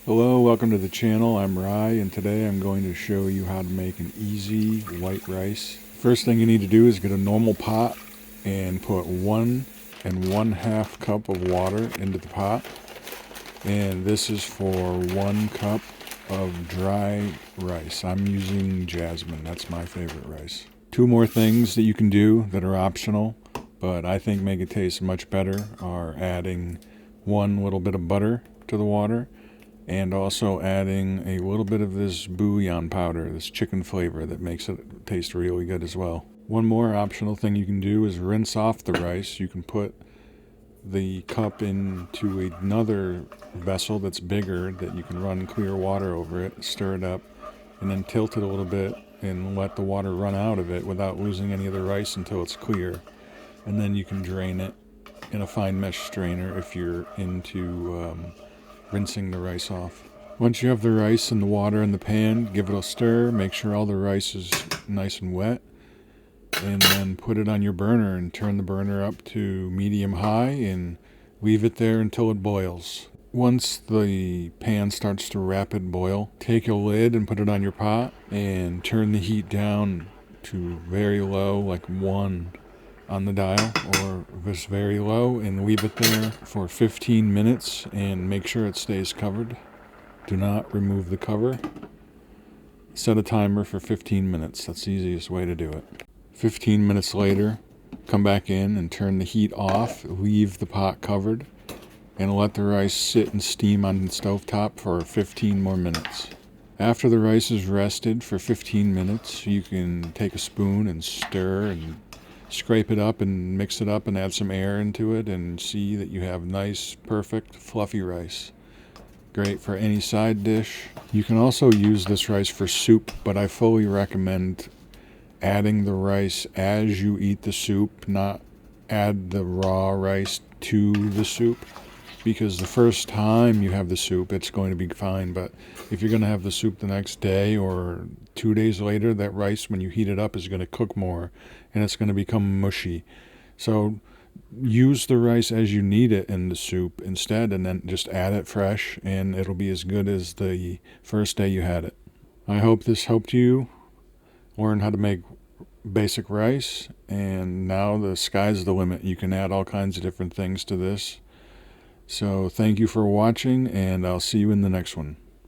Hello, welcome to the channel. I'm Rye, and today I'm going to show you how to make an easy white rice. First thing you need to do is get a normal pot and put 1 1/2 cup of water into the pot. And this is for 1 cup of dry rice. I'm using jasmine. That's my favorite rice. Two more things that you can do that are optional, but I think make it taste much better, are adding 1 little bit of butter to the water, and also adding a little bit of this bouillon powder, this chicken flavor that makes it taste really good as well. One more optional thing you can do is rinse off the rice. You can put the cup into another vessel that's bigger that you can run clear water over it, stir it up, and then tilt it a little bit and let the water run out of it without losing any of the rice until it's clear. And then you can drain it in a fine mesh strainer if you're into rinsing the rice off. Once you have the rice and the water in the pan, give it a stir, make sure all the rice is nice and wet, and then put it on your burner and turn the burner up to medium high and leave it there until it boils. Once the pan starts to rapid boil, take a lid and put it on your pot and turn the heat down to very low, like 1 on the dial, or just very low, and leave it there for 15 minutes and make sure it stays covered. Do not remove the cover. Set a timer for 15 minutes. That's the easiest way to do it. 15 minutes later, come back in and turn the heat off, leave the pot covered, and let the rice sit and steam on the stovetop for 15 more minutes. After the rice is rested for 15 minutes, you can take a spoon and stir and scrape it up and mix it up and add some air into it and see that you have nice, perfect, fluffy rice. Great for any side dish. You can also use this rice for soup, but I fully recommend adding the rice as you eat the soup, not add the raw rice to the soup, because the first time you have the soup, it's going to be fine, but if you're going to have the soup the next day or 2 days later, that rice, when you heat it up, is going to cook more and it's going to become mushy. So use the rice as you need it in the soup instead, and then just add it fresh and it'll be as good as the first day you had it. I hope this helped you learn how to make basic rice, and now the sky's the limit. You can add all kinds of different things to this. So thank you for watching, and I'll see you in the next one.